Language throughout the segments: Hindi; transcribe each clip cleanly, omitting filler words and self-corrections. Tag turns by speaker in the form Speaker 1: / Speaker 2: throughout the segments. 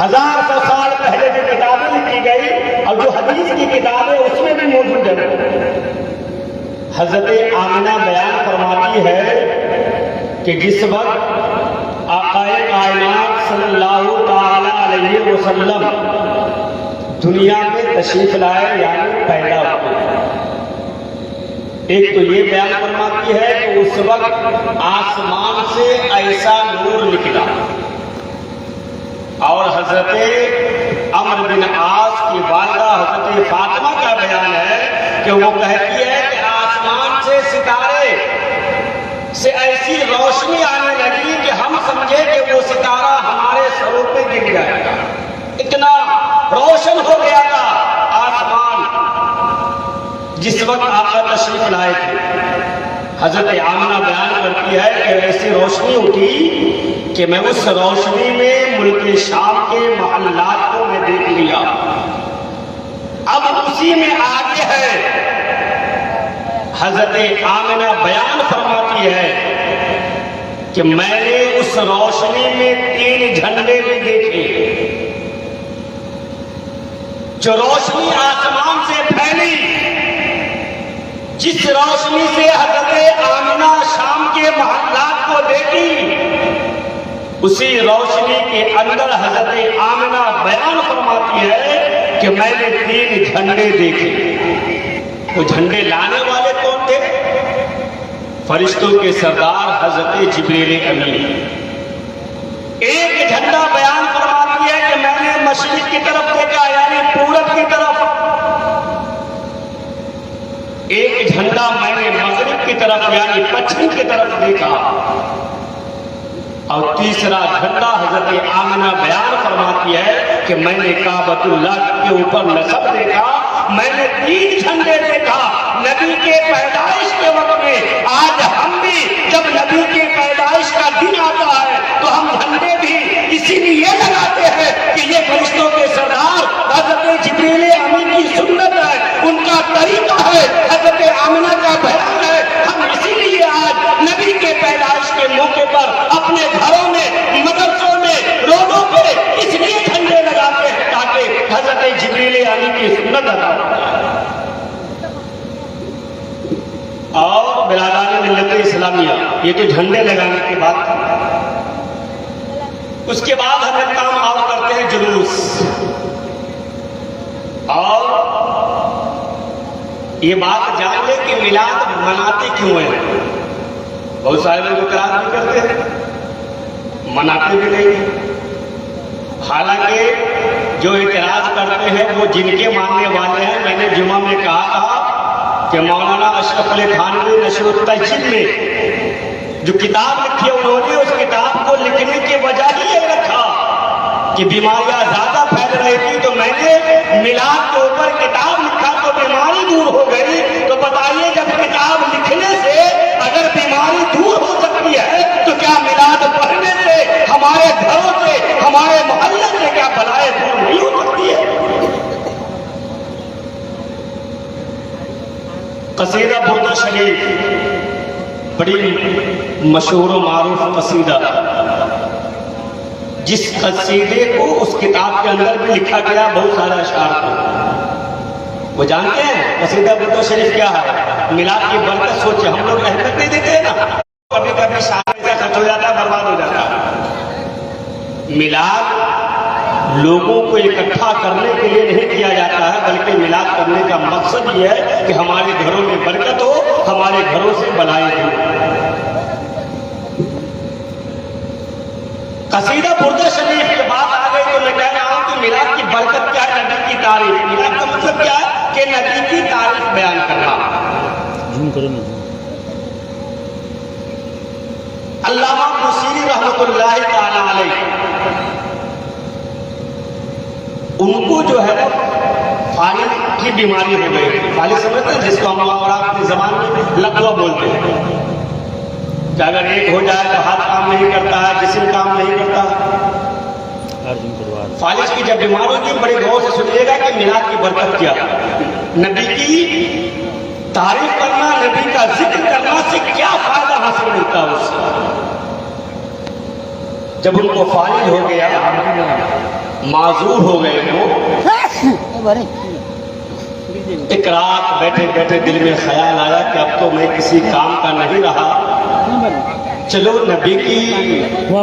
Speaker 1: 1000 साल पहले जो किताबें लिखी गई और जो हदीस की किताबें उसमें भी मौजूद है। हजरत आमिना बयान फरमाती है कि जिस वक्त आकाए कायनात सल्लल्लाहु ताला अलैहि वसल्लम दुनिया में तशरीफ लाए यानी पैदा हुए, एक तो ये बयान फरमाती है कि उस वक्त आसमान से ऐसा नूर निकला। और हजरत अम्र बिन आस की वालिदा हजरत फातिमा का बयान है कि वो कहती है कि आसमान से सितारे से ऐसी रोशनी आने लगी कि हम समझे कि वो सितारा हमारे सरों पे गिर जाएगा, इतना रोशन हो गया था आसमान जिस वक्त आका तशरीफ लाए थे। हजरत आमिना बयान करती है कि ऐसी रोशनी उठी कि मैं उस रोशनी में मुल्क शाम के महल्लात को मैं देख लिया। अब उसी में आगे है हजरत आमिना बयान फरमाती है कि मैंने उस रोशनी में 3 झंडे भी देखे। जो रोशनी आसमान से फैली, जिस रोशनी से हजरत आमिना शाम के महल्लात को देखी, उसी रोशनी के अंदर हजरत आमिना बयान फरमाती है कि मैंने 3 झंडे देखे। वो झंडे लाने वाले कौन थे? फरिश्तों के सरदार हजरत जिब्रील अमीन। एक झंडा बयान फरमाती है कि मैंने मशरिक की तरफ देखा यानी पूरब की तरफ, एक झंडा मैंने मगरिब की तरफ यानी पश्चिम की तरफ देखा, और तीसरा झंडा हजरत आमिना बयान फरमाती है कि मैंने काबतुल्लाह के ऊपर नसब देखा। मैंने 3 झंडे देखा नबी के पैदाइश के वक्त में। आज हम भी जब नबी के पैदाइश का दिन आता है तो हम झंडे भी इसीलिए लगाते हैं कि ये फरिश्तों के सरदार हजरत जिब्रील अमीन की सुन्नत है, उनका तरीका है, हजरत आमिना का बयान है। हम इसीलिए आज नबी के पैदाइश के मौके पर अपने घरों में, मदरसों में, रोडों पे इसलिए झंडे लगाते हैं ताकि हजरत जिब्रील अमीन की सुन्नत अदा हो। और बिरादरान मिल्लत इस्लामिया, ये तो झंडे लगाने की बात थी। उसके बाद हम काम और करते हैं जुलूस। और ये बात जान ले कि मिलाद मनाते क्यों हैं। बहुत सारे लोग इकरार भी करते हैं, मनाते भी नहीं। हालांकि जो इतराज करते हैं वो जिनके मानने वाले हैं। मैंने जुमा में कहा था कि मौलाना अशरफ अली थानवी नशरुत तहजीब में जो किताब लिखी है, उन्होंने उस किताब को लिखने के बजाय ये रखा कि बीमारियां ज्यादा फैल रही थी, तो मैंने मिलाद के ऊपर किताब लिखा तो बीमारी दूर हो गई। तो बताइए, जब किताब लिखने से अगर बीमारी दूर हो सकती है तो क्या मिलाद पढ़ने से, हमारे घरों से, हमारे मोहल्ले से क्या बलाएं दूर नहीं हो सकती है? कसीदा बुर्दा शरीफ बड़ी मशहूर और मारूफ कसीदा, जिस कसीदे को उस किताब के अंदर भी लिखा गया बहुत सारा अशआर को। वो जानते हैं कसीदा बुर्दा शरीफ क्या है? मिलाद की बरकत सोचे, हम लोग अहमियत नहीं देते हैं ना, कभी कभी शादी से खर्च हो जाता, बर्बाद हो जाता। मिलाद लोगों को इकट्ठा करने के लिए नहीं किया जाता है, बल्कि मिलाद करने का मकसद ये है कि हमारे घरों में बरकत हो, हमारे घरों से बलाएं हो। कसीदा बुर्दा शरीफ के बाद आ गई तो मैं कह रहा हूं कि मिलाद की बरकत क्या है, नबी की तारीफ। मिलाद का मतलब क्या है कि नबी की तारीफ बयान करना। अल्लामा बुसीरी रहमतुल्लाहि ताला अलैह, उनको जो है फालिज की बीमारी हो गई। फालिज समझते हैं जिसको हम और अपनी जबान में लकवा बोलते हैं, कि अगर एक हो जाए तो हाथ काम नहीं करता है, जिस्म काम नहीं करता। फालिज की जब बीमार होगी, बड़े गौर से सुनिएगा कि मिलाद की बरकत क्या, नबी की तारीफ करना, नबी का जिक्र करना से क्या फायदा हासिल मिलता है उससे। जब उनको फालिज हो गया, माजूर हो गए वो। एक रात बैठे बैठे दिल में ख्याल आया कि अब तो मैं किसी काम का नहीं रहा, चलो नबी की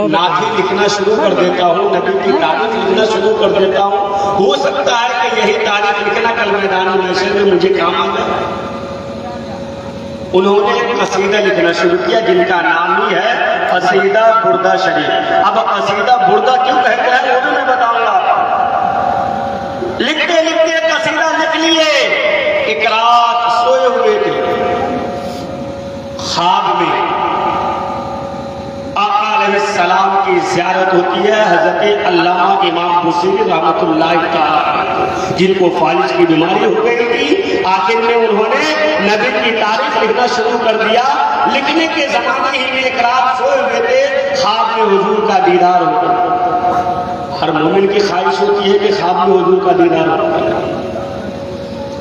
Speaker 1: नाती लिखना शुरू कर देता हूँ, नबी की तारीफ लिखना शुरू कर देता हूँ। हो सकता है कि यही तारीफ लिखना कल मैदान महशर में मुझे काम आ जाए। उन्होंने एक कसीदा लिखना शुरू किया जिनका नाम ही है कसीदा बुर्दा शरीफ। अब कसीदा बुर्दा क्यों कहते हैं वो भी मैं बताऊंगा। लिखते लिखते कसीदा लिख लिए। एक रात सोए हुए थे, ख्वाब में आका अलैहिस्सलाम की ज़ियारत होती है। हज़रत अल्लामा इमाम बुसीरी रहमतुल्लाह तआला जिनको फालिज की बीमारी हो गई थी, आखिर में उन्होंने नबी की तारीफ लिखना शुरू कर दिया। लिखने के जमाने ही में एक रात सोए हुए थे, ख्वाब में हुजूर का दीदार हो गया। हर मोमिन की ख्वाहिश होती है कि ख्वाब में हुजूर का दीदार हो।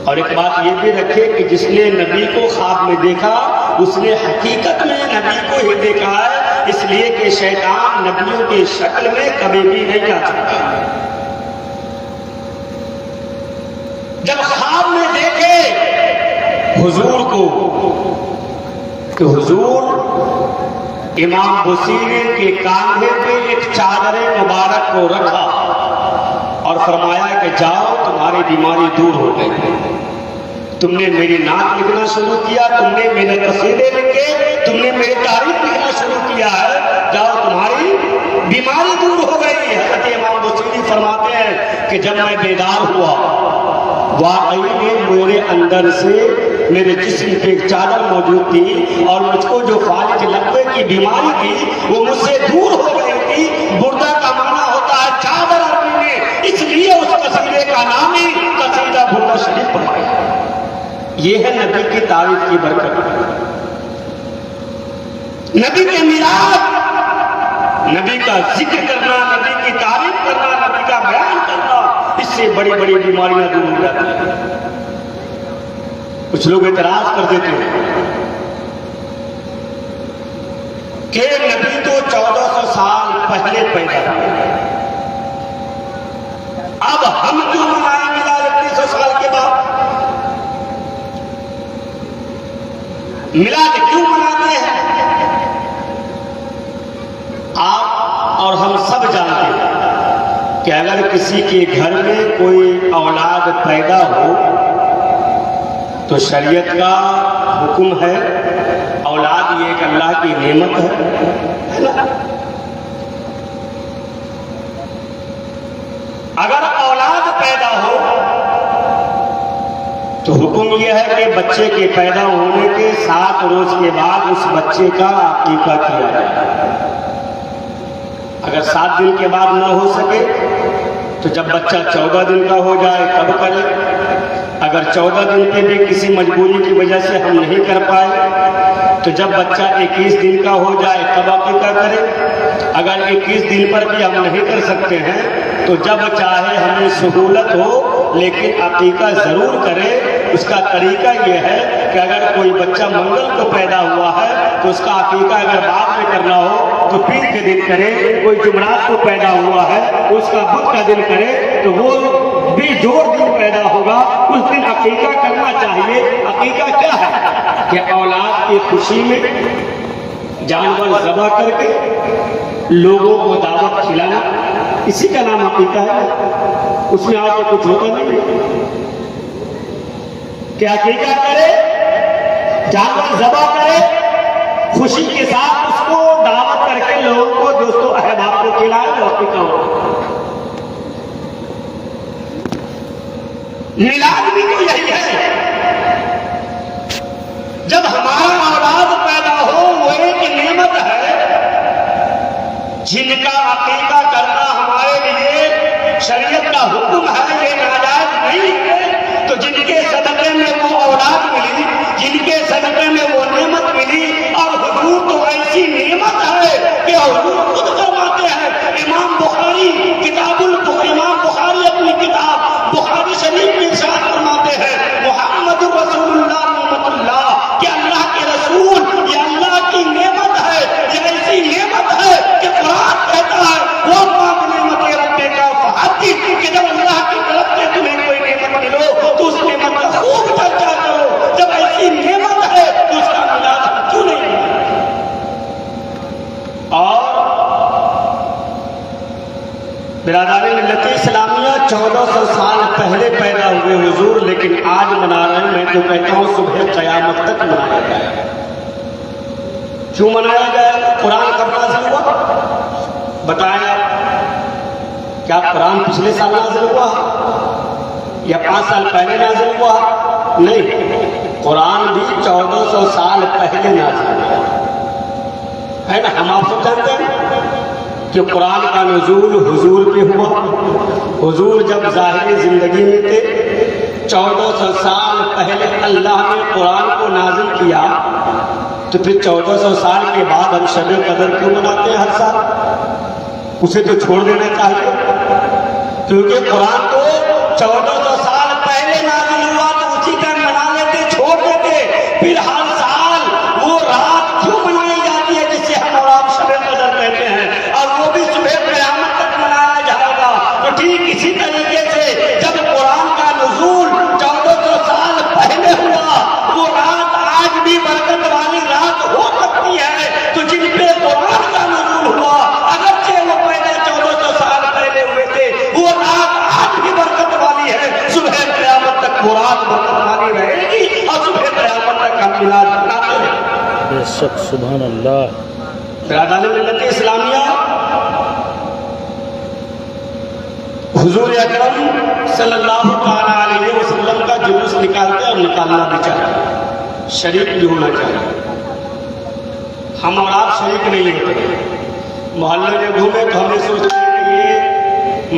Speaker 1: और एक बात ये भी रखे कि जिसने नबी को ख्वाब में देखा उसने हकीकत में नबी को ही देखा है, इसलिए कि शैतान नबियों की शक्ल में कभी भी नहीं आ सकता। जब ख्वाब में देखे हुजूर को तो हुजूर इमाम बुसीरी के कांधे पे एक चादर मुबारक को रखा और फरमाया कि जाओ तुम्हारी बीमारी दूर हो गई। तुमने मेरी नात लिखना शुरू किया, तुमने मेरे कसीदे लिखे, तुमने मेरी तारीफ लिखना शुरू किया है, जाओ तुम्हारी बीमारी दूर हो गई है। हज़रत इमाम बुसीरी फरमाते हैं कि जब मैं बेदार हुआ वाकई में मेरे अंदर से मेरे जिस्म पे एक चादर मौजूद थी और मुझको जो फालिज लकवे की बीमारी थी वो मुझसे दूर हो गई थी। बुर्दा का माना होता है चादर अरबी में, इसलिए उस कसीदे का नाम ही कसीदा बुर्दा शरीफ पड़ा। ये है नबी की तारीफ की बरकत, नबी के मिलाद, नबी का जिक्र करना, नबी की तारीफ करना, नबी का बयान करना, इससे बड़ी बड़ी बीमारियां दूर हो जाती हैं। कुछ लोग एतराज कर देते हैं कि नबी तो 1400 साल पहले पैदा हुए, अब हम क्यों मनाएं मिलाद 300 साल के बाद? मिलाद क्यों मनाते हैं? आप और हम सब जानते हैं कि अगर किसी के घर में कोई औलाद पैदा हो तो शरीयत का हुक्म है, औलाद ये एक अल्लाह की नेमत है ना। अगर औलाद पैदा हो तो हुक्म यह है कि बच्चे के पैदा होने के 7 रोज के बाद उस बच्चे का अकीका किया जाए। अगर 7 दिन के बाद न हो सके तो जब बच्चा 14 दिन का हो जाए तब करें। अगर 14 दिन पे भी किसी मजबूरी की वजह से हम नहीं कर पाए तो जब बच्चा 21 दिन का हो जाए तब अकीका करें। अगर 21 दिन पर भी हम नहीं कर सकते हैं तो जब चाहे हमें सहूलत हो लेकिन अकीका जरूर करें। उसका तरीका यह है कि अगर कोई बच्चा मंगल को पैदा हुआ है तो उसका अकीका अगर बाद में करना हो तो पीर के दिन करे। कोई जुमरात को पैदा हुआ है तो उसका बुध का दिन करे, तो वो भी जोड़ दिन पैदा होगा उस दिन अकीका करना चाहिए। अकीका क्या है कि औलाद की खुशी में जानवर ज़बह करके लोगों को दावत खिलाना, इसी का नाम अकीका है। उसमें आपको कुछ होता नहीं कि अकीका करे, जानवर ज़बह करे, खुशी के साथ उसको दावत करके लोगों को दोस्तों अहबाब को खिलाए तो अकीका हो। मिलाद भी तो यही है। जब हमारा औलाद पैदा हो वो एक नेमत है जिनका अकीका करना हमारे लिए शरीयत का हुक्म है, ये नाजायज नहीं है। तो जिनके सदक़े में वो औलाद मिली, जिनके सदक़े में वो नेमत मिली, और हुजूर तो ऐसी नेमत है कि हुजूर खुद फरमाते हैं। इमाम बुखारी इमाम बुखारी अपनी किताब बुखारी शरीफ में इरशाद फरमाते हैं मुहम्मद रसूलुल्लाह नेमतुल्लाह, कि अल्लाह के रसूल ये अल्लाह की नेमत है। ये ऐसी नेमत है कि कुरान कहता है वो नेमत रब्बे का फहद्दिस, कि जब अल्लाह की तरफ से तुम्हें कोई नेमत मिलो तो उस नेमत का खूब चर्चा करो। जब ऐसी नेमत है तो उसका मिलाद क्यों नहीं? और बिरादरान मिल्लत इस्लामिया 1400 साल पहले पैदा हुए हुजूर, लेकिन आज मना रहे हैं। मैं तो कहता हूं सुबह क़यामत तक मनाया जाए। क्यों मनाया जाए? कुरान कब नाज़िल हुआ बताएं आप? क्या कुरान पिछले साल नाज़िल हुआ या 5 साल पहले नाज़िल हुआ? नहीं, कुरान भी 1400 साल पहले नाज़िल हुआ है ना। हम आप सब जानते हैं कि कुरान का नुज़ूल हुजूर पे हुआ। हुजूर जब ज़ाहिरी जिंदगी में थे, 1400 साल पहले अल्लाह ने कुरान को नाज़िल किया, तो फिर 1400 साल के बाद हम शब कदर क्यों मनाते हैं हर साल? उसे तो छोड़ देना चाहिए, क्योंकि कुरान तो 1400 साल पहले नाज़िल हुआ, तो उसी का मना लेते, छोड़ देते। फिर हर साल वो रात क्यों मनाई जाती है जिसे हम और आप शब कदर कहते हैं, और वो भी सुबह क़यामत तक मनाया जाएगा। तो ठीक इसी तरीके से जब कुरान का नुज़ूल 1400 साल पहले हुआ, वो रात आज भी बरकत वाली रात हो सकती है। तो जिन पे कुरान का नुज़ूल हुआ, अगरचे वो पहले 1400 साल पहले हुए थे, वो रात आज भी बरकत वाली है। सुबह क़यामत तक वो रात बरकत वाली रहेगी और सुबह क़यामत तक हम मिलाद मनाते हैं।
Speaker 2: बेशक, सुभान अल्लाह।
Speaker 1: बिरादरान मिल्लत इस्लामिया, हुजूर अकरम सल्लल्लाहु अलैहि वसल्लम का जुलूस निकालते और निकालना भी चाहिए, शरीक भी होना चाहिए। हम और आप शरीक नहीं होते। मोहल्ले में घूमे तो हमें सोचते हैं कि ये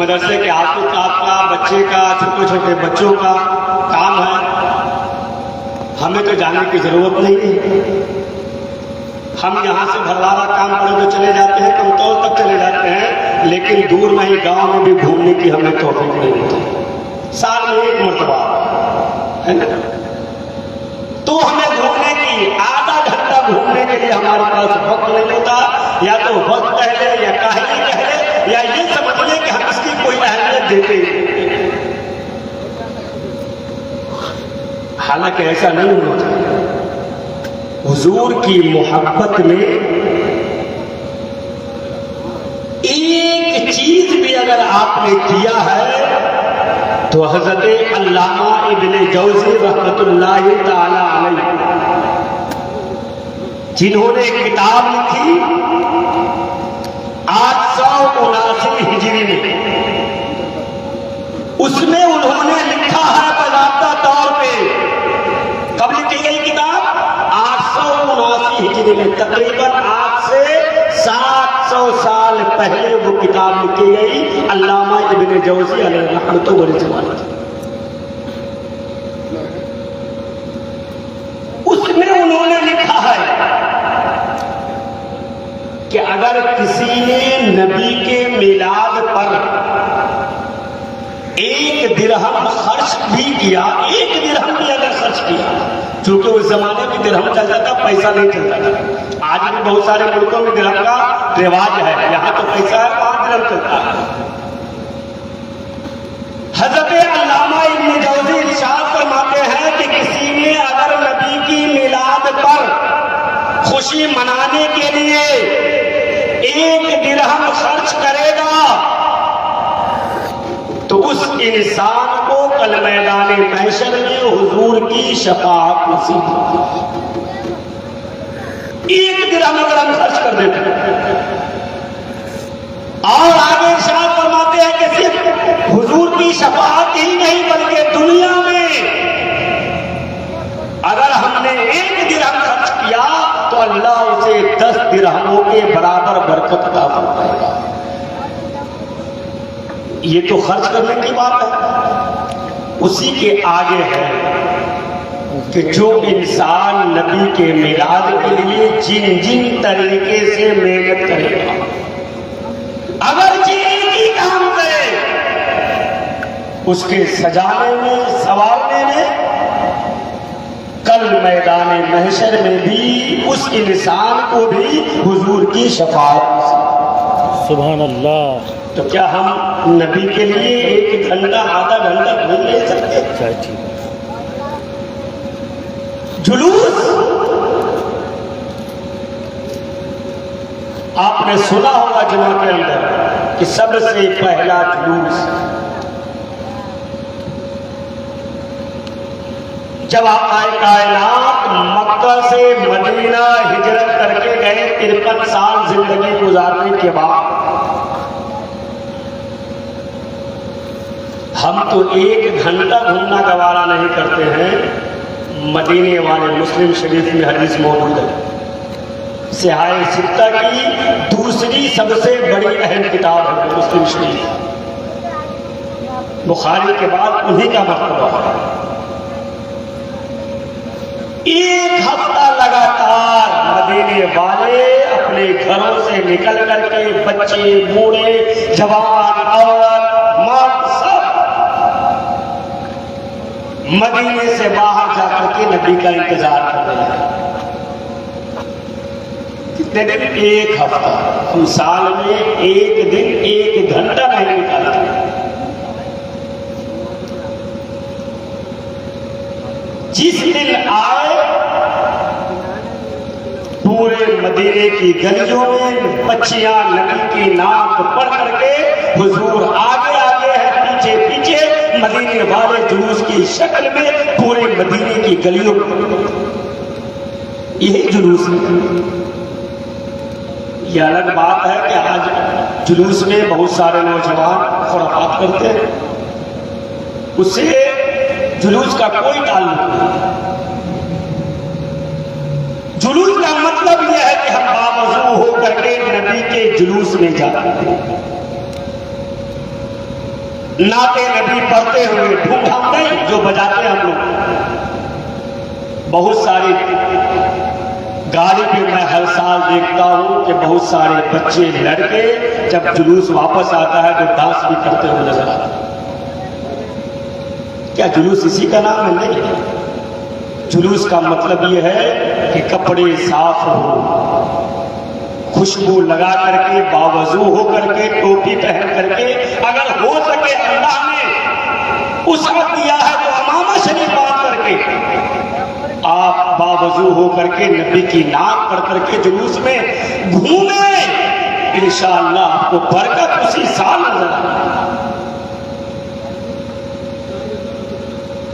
Speaker 1: मदरसे के हाफिज का, बच्चे का, छोटे छोटे बच्चों का काम है, हमें तो जाने की जरूरत नहीं है। हम यहाँ से भरवारा काम पड़े तो चले जाते हैं, कमतौल तक चले जाते हैं, लेकिन दूर नहीं गांव में भी घूमने की हमें तौफीक नहीं होती। साल में 1 मरतबा है ना, तो हमें घूमने की आधा घंटा घूमने के लिए हमारे पास वक्त नहीं होता। या तो वक्त कह ले या काहली कह ले, या ये समझ ले कि हम इसकी कोई अहमियत देते हैं। हालांकि ऐसा नहीं होना चाहिए। हुजूर की मोहब्बत में एक चीज भी अगर आपने किया है तो हजरत अल्लामा इब्ने जौज़ी रहमतुल्लाहि ताला अलैह, जिन्होंने एक किताब लिखी 879 हिजरी में, उसमें उन्होंने लिखा है बज़ाब्ता तौर पे। कब लिखी गई किताब? 879 हिजरी में, तकरीबन आज से 700 साल पहले वो किताब लिखी गई अल्लामा इब्ने जौज़ी अलैहि रहमतुल्लाह वल। उसमें उन्होंने लिखा है कि अगर किसी ने नबी के मिलाद पर 1 दिरहम खर्च भी किया, 1 दिरहम भी अगर खर्च किया, क्योंकि उस जमाने में दिरहम चलता था, पैसा नहीं चलता था। आज भी बहुत सारे मुल्कों में दिरहम का रिवाज है, यहाँ तो पैसा है, 5 दिरहम चलता है। हजरत अल्लामा इब्ने जौज़ी इरशाद फरमाते हैं कि किसी ने अगर नबी की मिलाद पर खुशी मनाने के लिए 1 दिरहम खर्च करेगा तो उस इंसान को कल मैदान महशर में हुजूर की शफाअत नसीब होगी। 1 दिरहम अगर हम खर्च कर देते हैं। और आगे इरशाद फरमाते हैं कि सिर्फ हुजूर की शफाअत ही नहीं, बल्कि दुनिया में अगर हमने 1 दिरहम खर्च किया तो अल्लाह उसे 10 दिरहमों के बराबर बरकत अता फरमाएगा। ये तो खर्च करने की बात है। उसी के आगे है कि जो इंसान नबी के मिलाद के लिए जिन जिन तरीके से मेहनत करेगा, अगर एक ही काम करे, उसके सजाने में, संवारने में, कल मैदान महशर में भी उस इंसान को भी हुजूर की शफाअत।
Speaker 2: सुभान अल्लाह।
Speaker 1: तो क्या हम नबी के लिए 1 घंटा आधा घंटा घूम नहीं सकते।
Speaker 2: चाहे ठीक है।
Speaker 1: जुलूस आपने सुना होगा जुमा के अंदर कि सबसे पहला जुलूस जब आए कायनात मक्का से मदीना हिजरत करके गए 53 साल जिंदगी गुजारने के बाद हम तो 1 घंटा घूमना गवारा नहीं करते हैं। मदीने वाले मुस्लिम शरीफ में हदीस मौजूद है। सिहाए सित्ता की दूसरी सबसे बड़ी अहम किताब है मुस्लिम शरीफ, बुखारी के बाद उन्हीं का मर्तबा है। 1 हफ्ता लगातार मदीने वाले अपने घरों से निकल करके बच्चे, बूढ़े, जवान, औरत, मर्द सब मदीने से बाहर जाकर के नबी का इंतजार कर रहे हैं। कितने दिन? 1 हफ्ता। हम साल में 1 दिन 1 घंटा नहीं निकालते। जिस दिन आए पूरे मदीने की गलियों में बच्चियां नबी की नाम पढ़ करके हुजूर आगे आगे है, पीछे पीछे, मदीने वाले जुलूस की शक्ल में पूरे मदीने की गलियों में यही जुलूस है। यह अलग बात है कि आज जुलूस में बहुत सारे नौजवान खुराफात करते हैं, उससे जुलूस का कोई ताल्लुक नहीं। जुलूस का मतलब यह है कि हम बावजू होकर के नबी के जुलूस में जाते हैं, नाते नबी पढ़ते हुए, धूमधाम नहीं जो बजाते हैं हम लोग। बहुत सारी गाड़ी पे मैं हर साल देखता हूं कि बहुत सारे बच्चे लड़के जब जुलूस वापस आता है तो डांस भी करते हुए नजर आते हैं। क्या जुलूस इसी का नाम है? नहीं। जुलूस का मतलब यह है कि कपड़े साफ हो, खुशबू लगा करके, बावजू हो करके, टोपी पहन करके, अगर हो सके अल्लाह ने उस वक्त दिया है तो अमामा शरीफ बांध करके आप बावजू हो करके नबी की नाम पढ़ करके जुलूस में घूमे, इंशाअल्लाह आपको बरकत उसी साल नजर आएगी।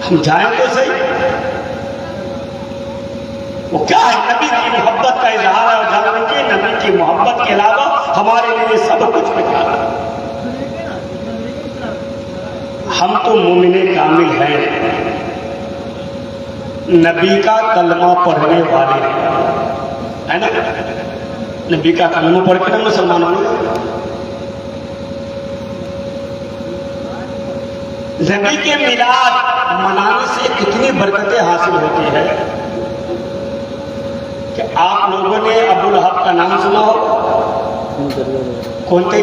Speaker 1: हम जाएं तो सही। वो क्या है? नबी की मोहब्बत का इजहार है, और जानने के नबी की मोहब्बत के अलावा हमारे लिए सब कुछ बेकार है। हम तो मोमिने कामिल हैं, नबी का कलमा पढ़ने वाले है ना। नबी का कलमा पढ़ के ना मुसलमान होंगे। नबी के मिलाद मनाने से कितनी बरकतें हासिल होती है कि आप लोगों ने अबू लहब का नाम सुना हो? कौन थे?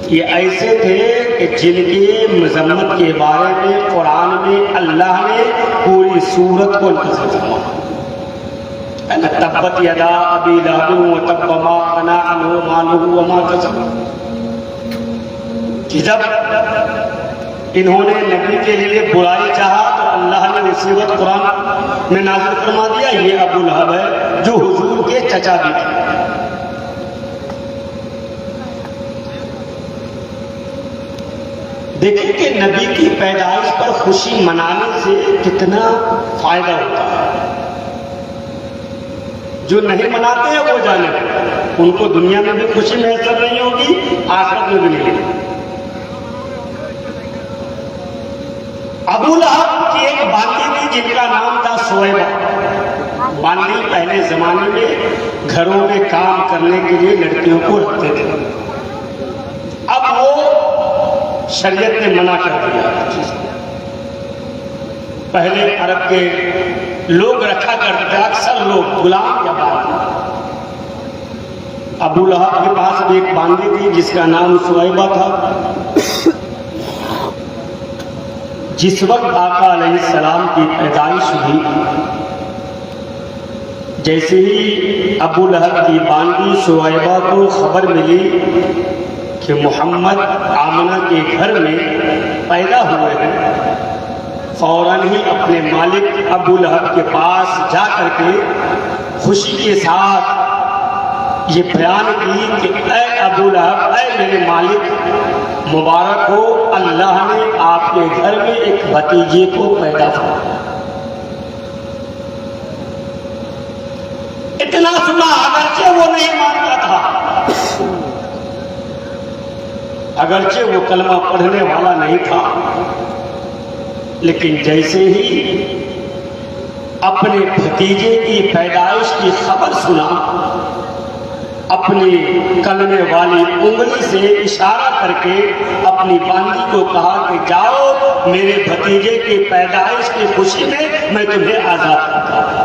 Speaker 1: ये ऐसे थे कि जिनकी मजम्मत के बारे में कुरान में अल्लाह ने पूरी सूरत को नज़र फरमाया। तब्बत यदा अबी लहब व तब्ब मा अगना अन्हु मालुहु व मा कसब। कि जब इन्होंने नबी के लिए बुराई चाहा तो अल्लाह ने मुसीबत कुरान में नाज़िल फरमा दिया, ये अबू लहब है जो हुजूर के चचा भी थे। देखिए कि नबी की पैदाइश पर खुशी मनाने से कितना फायदा होता है। जो नहीं मनाते हैं वो जाने, उनको दुनिया में भी खुशी मैसर नहीं होगी, आखिरत में भी नहीं। अबू लहब की एक बांदी थी जिनका नाम था सुवैबा। बांदी पहले जमाने में घरों में काम करने के लिए लड़कियों को रखते थे। अब वो शरीयत ने मना कर दिया। पहले अरब के लोग रखा करते थे, अक्सर लोग गुलाम या बांदी। अबू लहब के पास भी एक बांदी थी जिसका नाम सुवैबा था। जिस वक्त आका अलैहिस्सलाम की पैदाइश हुई, जैसे ही अबू लहब की बांदी सुवैबा को खबर मिली कि कि मोहम्मद आमना के घर में पैदा हुए हैं, फौरन ही अपने मालिक अबू लहब के पास जा करके खुशी के साथ ये बयान की कि ऐ अबू लहब, ऐ मेरे मालिक, मुबारक हो, अल्लाह ने आपके घर में एक भतीजे को पैदा किया। इतना सुना, अगरचे वो नहीं मानता था, अगरचे वो कलमा पढ़ने वाला नहीं था, लेकिन जैसे ही अपने भतीजे की पैदाइश की खबर सुना, अपनी कलमे वाली उंगली से इशारा करके अपनी बांदी को कहा कि जाओ, मेरे भतीजे की पैदाइश की खुशी में मैं तुम्हें आजाद करता हूं।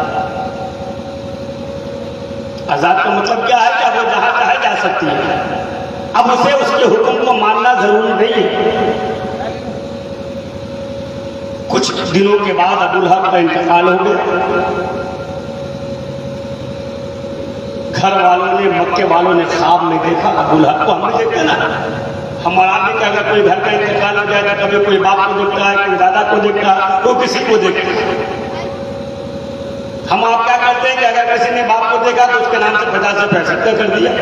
Speaker 1: आजाद का मतलब क्या है कि वो जहां चाहे जा सकती है। अब उसे उसके हुक्म को मानना जरूरी नहीं है। कुछ दिनों के बाद अबू लहब का इंतकाल हो गया। घर वालों ने, मक्के वालों ने ख्वाब में देखा अबू लहब को। हमने देखते ना, हमारा भी अगर कोई घर का इंतकाल हो जाए तो कभी कोई बाप को देखता है, कोई दादा को देखता है, कोई किसी को देखता है। हम आप क्या करते हैं कि अगर किसी ने बाप को देखा तो उसके नाम से 50 रुपया सत्ता कर दिया,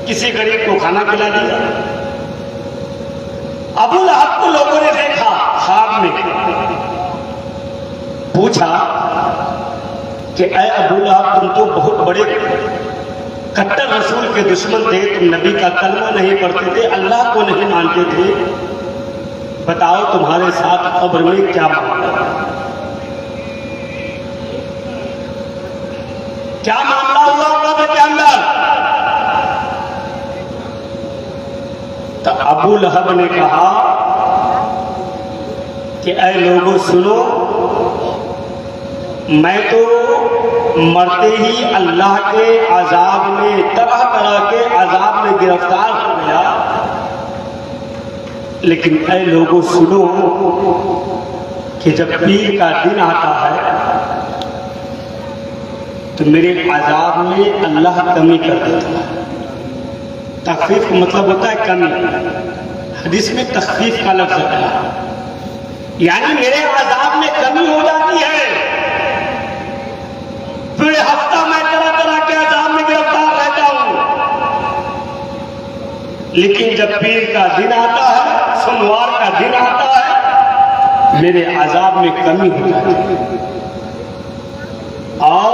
Speaker 1: किसी गरीब को खाना खिला दिया। अबू लहब को लोगों ने देखा ख्वाब में, पूछा कि ऐ अबू लहब, तुम तो बहुत बड़े कट्टर रसूल के दुश्मन थे, तुम नबी का कलमा नहीं पढ़ते थे, अल्लाह को नहीं मानते थे, बताओ तुम्हारे साथ कब्र में क्या मामला, क्या मामला हुआ कब्र के अंदर? तो अबू लहब ने कहा कि ऐ लोगों सुनो, मैं तो मरते ही अल्लाह के अजाब में, तरह तरह के अजाब में गिरफ्तार हो गया, लेकिन ऐ लोगों सुनो कि जब पीर का दिन आता है तो मेरे अजाब में अल्लाह कमी कर देता है। तखफीफ का मतलब होता है कमी। हदीस में तखफीफ का लफ्ज है, यानी मेरे अजाब में कमी हो जाती है। पूरे हफ्ता मैं तरह तरह के अजाब में गिरफ्तार रहता हूं, लेकिन जब पीर का दिन आता है, सोमवार का दिन आता है, मेरे अजाब में कमी हो जाती है और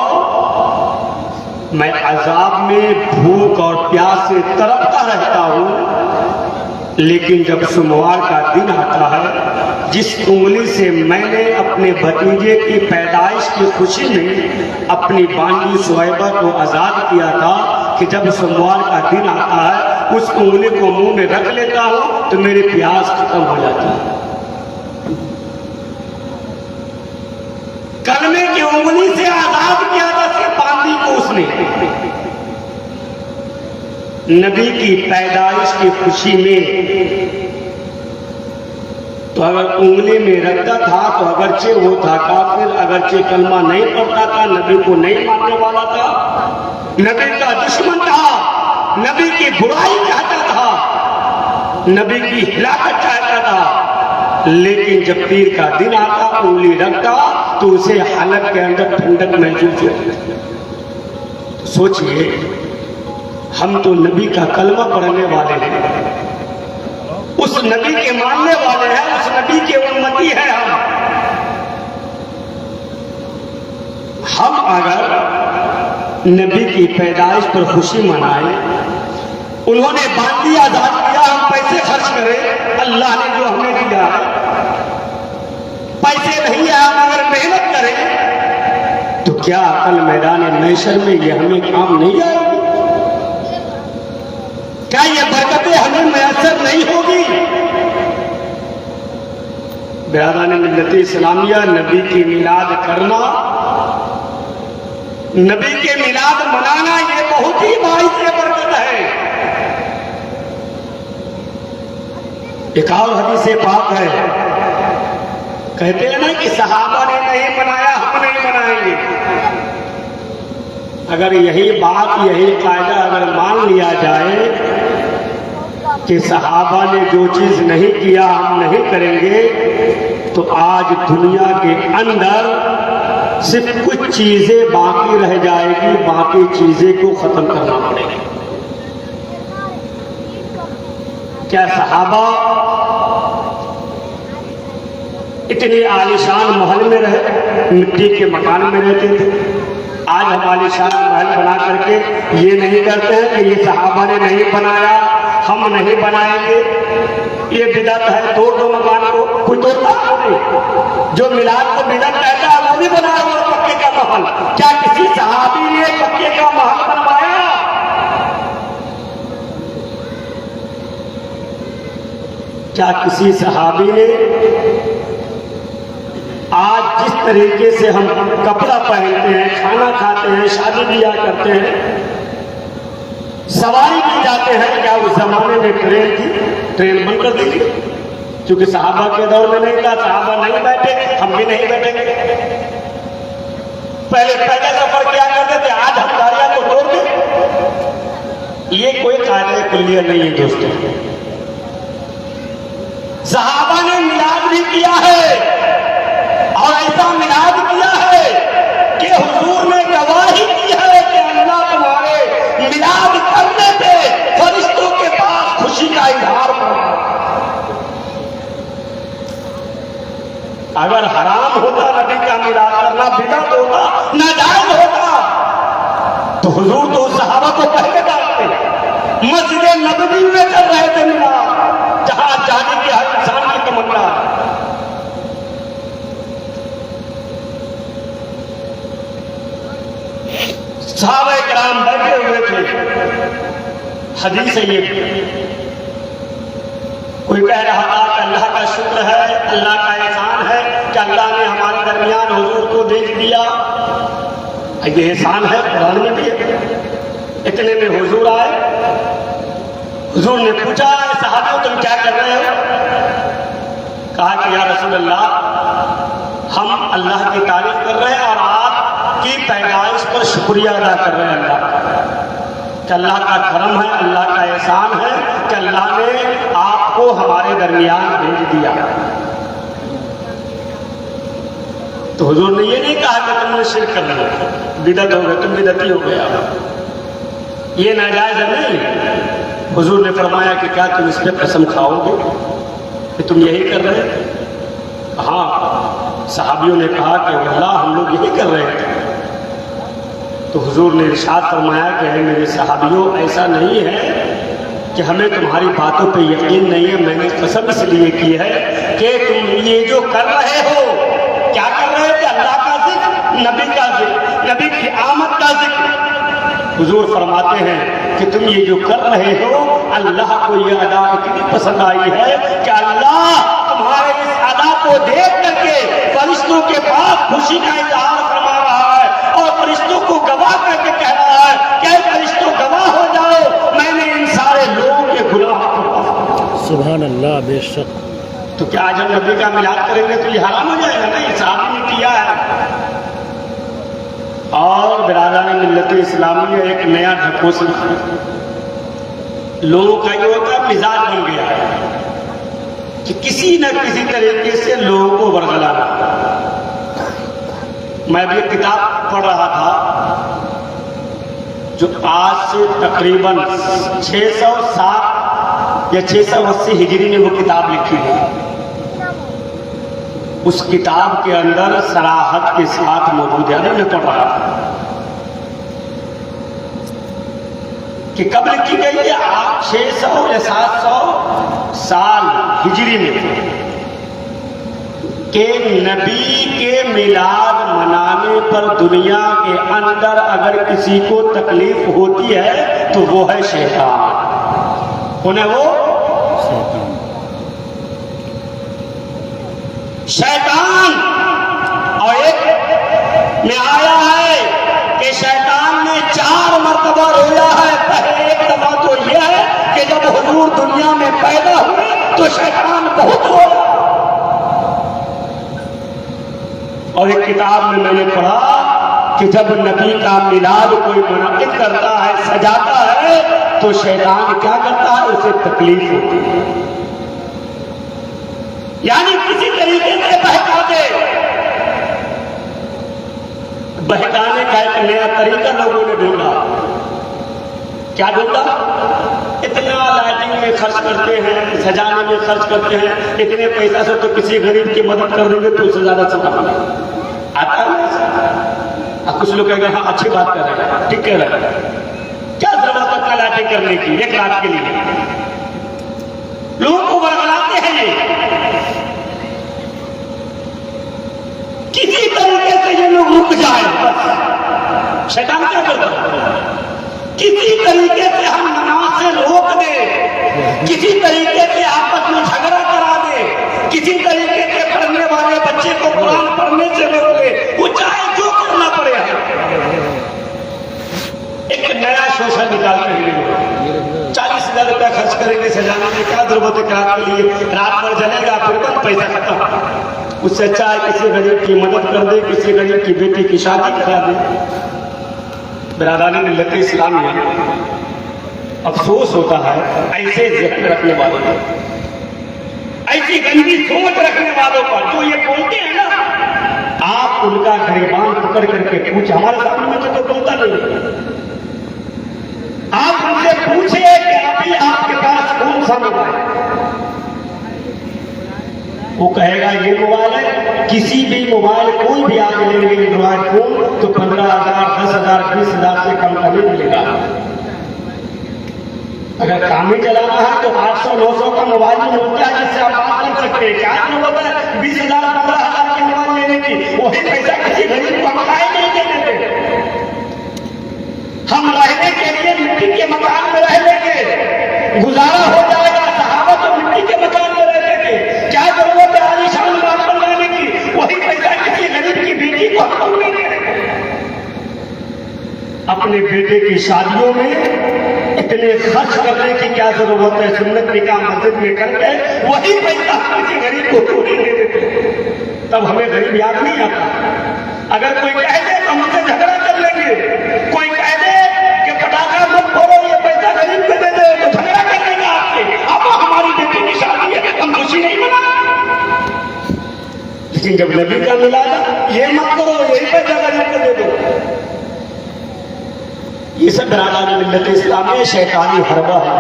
Speaker 1: मैं अजाब में भूख और प्यास से तड़पता रहता हूं। लेकिन जब सोमवार का दिन आता है, जिस उंगली से मैंने अपने भतीजे की पैदाइश की खुशी में अपनी बांदी सुहैबा को आजाद किया था, कि जब सोमवार का दिन आता है उस उंगली को मुंह में रख लेता हूं तो मेरी प्यास खत्म हो जाती है। कलमे की उंगली से आजाद किया था सिर्फ बांदी को उसने, नबी की पैदाइश की खुशी में। तो अगर उंगली में रखता था तो अगरचे वो था काफिर, अगरचे कलमा नहीं पढ़ता था, नबी को नहीं मानने वाला था, नबी का दुश्मन था, नबी की बुराई चाहता था, नबी की हिलाकत चाहता था। लेकिन जब पीर का दिन आता, उंगली रखता तो उसे हलक के अंदर ठंडक महसूस होती। सोचिए, हम तो नबी का कलमा पढ़ने वाले हैं, उस नबी के मानने वाले हैं, उस नबी के उम्मती हैं हम अगर नबी की पैदाइश पर खुशी मनाए, उन्होंने बांदी आजाद किया, हम पैसे खर्च करें, अल्लाह ने जो हमें दिया है, पैसे नहीं है, हम अगर मेहनत करें तो क्या कल मैदान महशर में ये हमें काम नहीं आएगी? क्या ये बरकतें हमें मैसर नहीं होगी? बिरादरान मिल्लत इस्लामिया, नबी की मिलाद करना, नबी के मिलाद मनाना, ये बहुत ही बाइस बरकत है। एक और हदीस पाक है, कहते हैं ना कि सहाबा ने नहीं मनाया, हम नहीं मनाएंगे। अगर यही बात, यही कायदा अगर मान लिया जाए कि सहाबा ने जो चीज नहीं किया हम नहीं करेंगे, तो आज दुनिया के अंदर सिर्फ कुछ चीजें बाकी रह जाएगी, बाकी चीजें को खत्म करना पड़ेगा। क्या सहाबा इतने आलीशान महल में रहे, मिट्टी के मकान में रहते थे? आज हम आलीशान महल बना करके ये नहीं करते हैं कि ये सहाबा ने नहीं बनाया, हम नहीं बनाएंगे, ये बिदअत है, तोड़ दो मकान को। कोई तोड़ता नहीं। जो मिलाद को बिदअत कहता है वो भी बनाया हुआ पक्के का महल। क्या किसी सहाबी ने पक्के का महल बनवाया? क्या किसी सहाबी ने आज जिस तरीके से हम कपड़ा पहनते हैं, खाना खाते हैं, शादी ब्याह करते हैं, सवारी की जाते हैं, क्या उस जमाने में ट्रेन थी? ट्रेन बंद कर दी, क्योंकि सहाबा के दौर में नहीं था, सहाबा नहीं बैठे, हम भी नहीं बैठेंगे। पहले पैदल सफर किया करते थे, आज हम गाड़ियां को तोड़ दें। ये कोई कायदे कुल्लिया नहीं है दोस्तों। सहाबा ने मिलाद भी किया है, और ऐसा मिलाद किया है कि हुजूर ने गवाही दी है कि अल्लाह तुम्हारे मिलाद करने पे फरिश्तों के पास खुशी का इजहार कर। अगर हराम होता नबी का मिलाद करना, बिदअत होता, नाजायज होता, तो हुजूर तो सहाबा को पहले डालते। मस्जिद नबवी में कर रहे थे मिलाद, जहां जाने की हर इंसान की तमन्ना है। सहाबा किराम बैठे हुए थे। हदीस है ये, कोई कह रहा था कि अल्लाह का शुक्र है, अल्लाह का एहसान है कि अल्लाह ने हमारे दरमियान हुजूर को भेज दिया। ये एहसान है, कुरान में भी है। इतने में हुजूर आए। हुजूर ने पूछा, सहाबियों तुम क्या कर रहे हो? कहा कि या रसूल अल्लाह, हम अल्लाह की तारीफ कर रहे हैं और आपकी पैदाइश पर शुक्रिया अदा कर रहे हैं अल्लाह का, कि अल्लाह का करम है, अल्लाह का एहसान है कि अल्लाह ने आपको हमारे दरमियान भेज दिया। तो हुजूर ने ये नहीं कहा कि तुमने शिर्क कर लिया, बिदअत हो गए, तुम बिदअती हो गया, ये नाजायज नहीं। हुजूर ने फरमाया कि क्या तुम इस पर कसम खाओगे कि तुम यही कर रहे थे? हाँ। सहाबियों ने कहा कि अल्लाह हम लोग यही कर रहे थे। तो हुजूर ने इरशाद फरमाया कि मेरे सहाबियों, ऐसा नहीं है कि हमें तुम्हारी बातों पे यकीन नहीं है, मैंने कसम इसलिए की है कि तुम ये जो कर रहे हो, क्या कर रहे थे? अल्लाह का जिक्र, नबी का जिक्र, नबी की आमद का जिक्र। हुजूर फरमाते हैं कि तुम ये जो कर रहे हो, अल्लाह को ये अदा इतनी पसंद आई है कि अल्लाह तुम्हारे इस अदा को देख करके फरिश्तों के पास खुशी का इजहार फरमा रहा है, और फरिश्तों को गवाह करके कह रहा है कि फरिश्तों गवाह हो जाओ, मैंने इन सारे लोगों के गुनाह को माफ किया।
Speaker 2: सुभान अल्लाह। बेशक।
Speaker 1: तो क्या जब नबी का मिलाद करेंगे तो ये हराम हो जाएगा? नहीं, सहाबी ने किया है। और बिरादरान मिल्लत इस्लामी एक नया ढकोस लोगों का ये होता है, मिजाज बन गया है कि किसी न किसी तरीके से लोगों को बरगलाना। मैं भी एक किताब पढ़ रहा था जो आज से तकरीबन 607 या 680 हिजरी में वो किताब लिखी है। उस किताब के अंदर सराहत के साथ मौजूद है, मैं पढ़ रहा था कि कब लिखी गई है? 600 या 700 साल हिजरी में के नबी के मिलाद मनाने पर दुनिया के अंदर अगर किसी को तकलीफ होती है तो वो है शैतान। उन्हें वो शैतान। और एक में आया है कि शैतान ने 4 मरतबा रोया है। पहले एक दफा तो यह है कि जब हुजूर दुनिया में पैदा हुए तो शैतान बहुत रोया। और एक किताब में मैंने पढ़ा कि जब नबी का मिलाद कोई मुनक्किद करता है, सजाता है, तो शैतान क्या करता है, उसे तकलीफ होती है, यानी किसी तरीके से बहका दे। बहकाने का एक नया तरीका लोगों ने ढूंढा। क्या ढूंढा? इतना लाइटिंग में खर्च करते हैं, सजाने में खर्च करते हैं, इतने पैसा से तो किसी गरीब की मदद कर देंगे तो उससे ज्यादा सवाब आता है। अब कुछ लोग कहेंगे हाँ अच्छी बात कर रहे हैं, ठीक कह रहे हैं, क्या जरूरत है लाइटिंग करने की 1 लाख के लिए? लोगों को बरगलाते हैं ये। किसी तरीके से ये लोग रुक जाए, बस शैतान क्या करता है, किसी तरीके से हम नमाज से रोक दे, किसी तरीके से आपस में झगड़ा करा दे, किसी तरीके से पढ़ने वाले बच्चे को कुरान पढ़ने से रोक दे, वो चाहे जो करना पड़े। एक नया शोषण निकालते हैं, 40,000 रुपया खर्च करेंगे सजाने में, क्या जरूरत है कराने के लिए, रात भर जलेगा फिर बंद, पैसा खत्म। उससे अच्छा है किसी गरीब की मदद कर दे, किसी गरीब की बेटी की शादी करा दे। बिरादरान मिल्लत इस्लाम में अफसोस होता है ऐसे ज़हन रखने वालों पर, ऐसी गंदी सोच रखने वालों पर, जो ये बोलते हैं ना, आप उनका गिरबान पकड़ करके पूछे, हमारे सामने में तो बोलता नहीं, आप उनसे पूछे कि अभी आपके पास कौन सा मोबाइल, वो कहेगा ये मोबाइल है। किसी भी मोबाइल कोई भी आज लेंगे एंड्रॉइड फोन तो 15,000, 10,000, 20,000 से कम का नहीं मिलेगा। अगर काम ही चलाना है तो 800, 900 का मोबाइल ही मिलता है जिससे आप बात कर सकते हैं। क्या जरूरत है 20,000, 15,000 के मोबाइल लेने की? वही पैसा किसी गरीब को मकान नहीं दे देते। हम रहने के लिए मिट्टी के मकान में रह लेंगे, गुजारा हो जाएगा। सहाबा तो मिट्टी के मकान में रहते थे, क्या जरूरत है आलीशान बात बनवाने की? वही पैसा किसी गरीब की बेटी को हम नहीं दे। अपने बेटे की शादियों में इतने खर्च करने की क्या जरूरत है? सुन्नत निकाह मस्जिद में करके वही पैसा किसी गरीब को क्यों नहीं दे देते? तब हमें गरीब याद नहीं आता। अगर कोई कह दे तो हमसे झगड़ा कर लेंगे, कोई कह दे कि पटाखा मत फोड़ो, ये पैसा गरीब को दे दे, तो झगड़ा कर लेंगे आपसे। अब हमारी बेटी की शादी है, हम खुशी नहीं मना। लेकिन जब नबी का मिलादा, ये मत करो, यही पैसा गरीब को दे दो, ये सब बिरादरान मिल्लत इस्लाम में शैतानी हरबा है।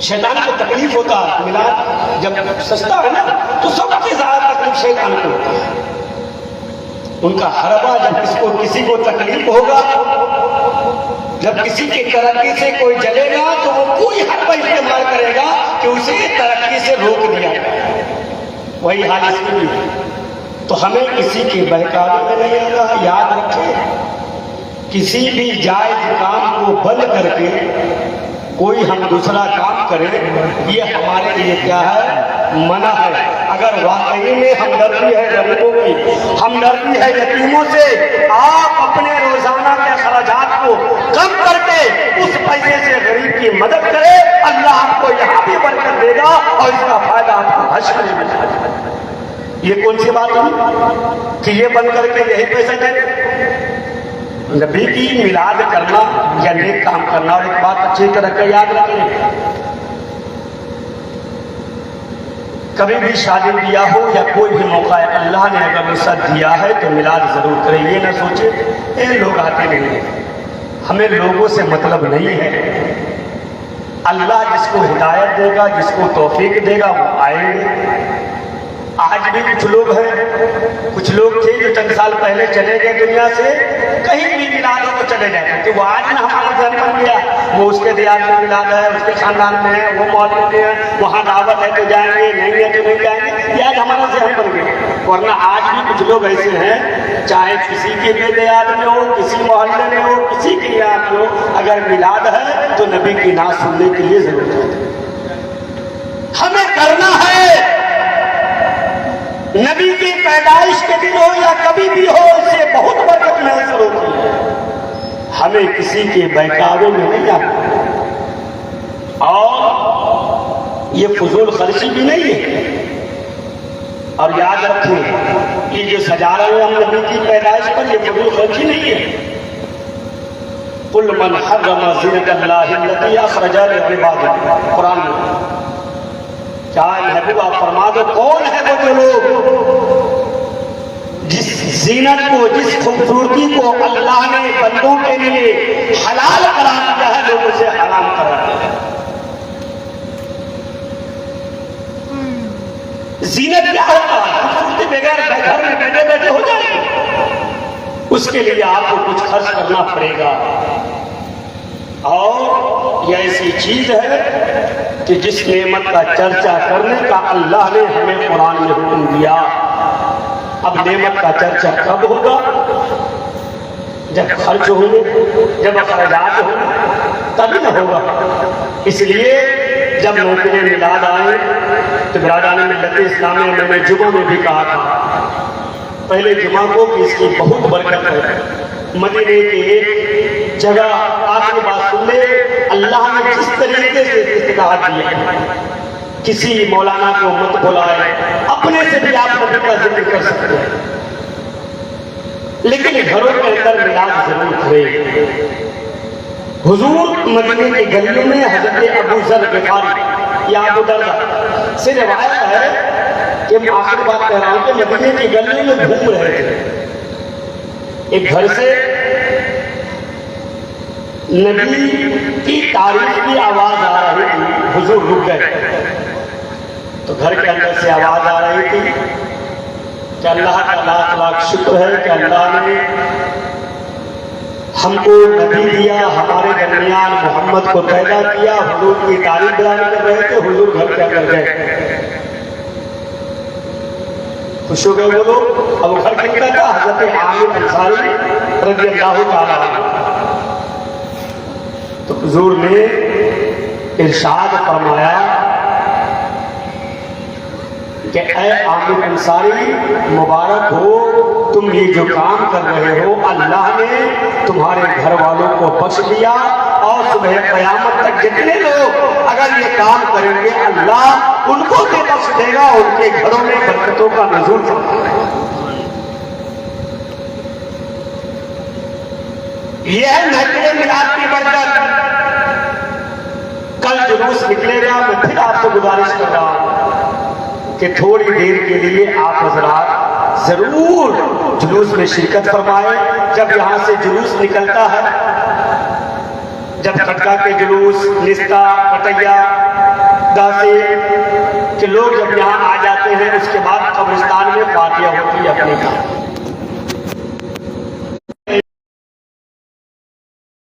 Speaker 1: शैतान को तकलीफ होता है, मिलाद जब सस्ता है ना तो सबसे ज्यादा तकलीफ शैतान को होता है। उनका हरबा जब किसी को तकलीफ होगा, जब किसी की तरक्की से कोई जलेगा तो वो कोई हरबा इस्तेमाल करेगा कि उसे तरक्की से रोक दिया जाए। वही हाल इसमें भी है। तो हमें किसी के बहकावे में नहीं आना। याद रखें, किसी भी जायज काम को बंद करके कोई हम दूसरा काम करें, ये हमारे लिए क्या है? मना है। अगर वाकई में हमदर्दी है गरीबों की, हमदर्दी है यतीमों से, आप अपने रोजाना के खर्चात को कम करके उस पैसे से गरीब की मदद करें, अल्लाह आपको यहाँ भी बरकत देगा और इसका फायदा आपको हश्र में मिलेगा। ये कौन सी बात हुई कि ये बंद करके यही पैसा दे? नबी की मिलाद करना या नेक काम करना। और एक बात अच्छी तरह से याद रखें, कभी भी शादी ब्याह हो या कोई भी मौका है, अल्लाह ने अगर वसअत दिया है तो मिलाद जरूर करें। ये ना सोचे ये लोग आते नहीं हैं, हमें लोगों से मतलब नहीं है। अल्लाह जिसको हिदायत देगा, जिसको तौफीक देगा, वो आएंगे। आज भी कुछ लोग हैं, कुछ लोग थे जो चंद साल पहले चले गए दुनिया से, कहीं भी मिलाद हो तो चले जाते थे। वो आज ना हमारा घर बन गया, वो उसके दियाद में मिलाद है, उसके खानदान में है, वो मौलवी में है, वहाँ दावत है तो जाएंगे, नहीं है तो नहीं जाएंगे। ये आज हमारा जहन बन गया। वरना आज भी कुछ लोग ऐसे हैं, चाहे किसी के भी दियाद में हो, किसी मोहल्ले में हो, किसी के यहाँ में हो, अगर मिलाद है तो नबी की नात सुनने के लिए जरूर जाते। हमें करना है। नबी की पैदाइश के दिन हो या कभी भी हो, इससे बहुत बरकत महसूस होती है। हमें किसी के बहकावे में नहीं आना, और ये फजूल खर्ची भी नहीं है। और याद रखें, ये जो सजा रहे हैं हम नबी की पैदाइश पर, ये फजूल खर्ची नहीं है। कुल मन हर्रम ज़ीनतल्लाहि अल्लती अखरजा लिइबादिही, कुरान में। क्या महबूब आप फरमा दो, कौन है वो जो लोग जिस जीनत को, जिस खूबसूरती को अल्लाह ने बंदों के लिए हलाल करार दिया है, लोग उसे हराम करा दिया है। जीनत क्या होता है? खूबसूरती बगैर घर में बैठे बैठे हो जाएगी। उसके लिए आपको कुछ खर्च करना पड़ेगा। और यह ऐसी चीज है कि जिस नेमत का चर्चा करने का अल्लाह ने हमें कुरान में हुक्म दिया। अब नेमत का चर्चा कब होगा? जब खर्च होंगे, जब अखराजात होंगे, तभी न होगा। इसलिए जब मौके मिलाद आए तो बिरादान मिल्लत इस्लामी में मैंने जुमा में भी कहा था, पहले जुमा को कि इसकी बहुत बरकत है। मदीने की एक जगह आखिरी बात सुन ले, अल्लाह ने जिस तरीके से इस्तिकात दी है, किसी मौलाना को मत बुलाए, अपने से भी आप नबी का जिक्र कर सकते हैं, लेकिन घरों के अंदर मिलाद जरूर करें। हुजूर मदीने की गलियों में हजरत अबू ज़र ग़िफ़ारी या अबू दर्दा से रिवायत है कि मैं आखिरी बात कह रहा हूं कि मदीने की गलियों में घूम रहे थे। एक घर से नबी की तारीफ की आवाज आ रही थी, हुजूर रुक गए। तो घर के अंदर से आवाज आ रही थी कि अल्लाह का लाख लाख शुक्र है कि अल्लाह ने हमको नबी दिया, हमारे दरमियान मोहम्मद को पैदा किया। हुजूर की तारीफ बयान कर रहे थे, हुजूर घर के अंदर गए, खुश हो गए वो लोग। अब घर किनका था? हजरत आमिर अंसारी रज़ियल्लाहु ताला अन्हु। तो हुजूर ने इरशाद फरमाया कि ऐ आमिर अंसारी, मुबारक हो, तुम ये जो काम कर रहे हो, अल्लाह ने तुम्हारे घर वालों को बख्श दिया और सुबह क़यामत तक जितने लोग अगर ये काम करेंगे अल्लाह उनको भी बख्श देगा, उनके घरों में बरकतों का नुज़ूल फरमाएगा। यह है महफिल मिलाद की बरकत। कल जुलूस निकलेगा, मैं फिर आपसे गुजारिश कर रहा हूं कि थोड़ी देर के लिए आप हजरात जरूर जुलूस में शिरकत फरमाएं। जब यहाँ से जुलूस निकलता है, जब खटका के जुलूस, निस्ता, कटैया, दासे के लोग जब यहाँ आ जाते हैं, उसके बाद कब्रिस्तान में फातिहा होती है अपने का।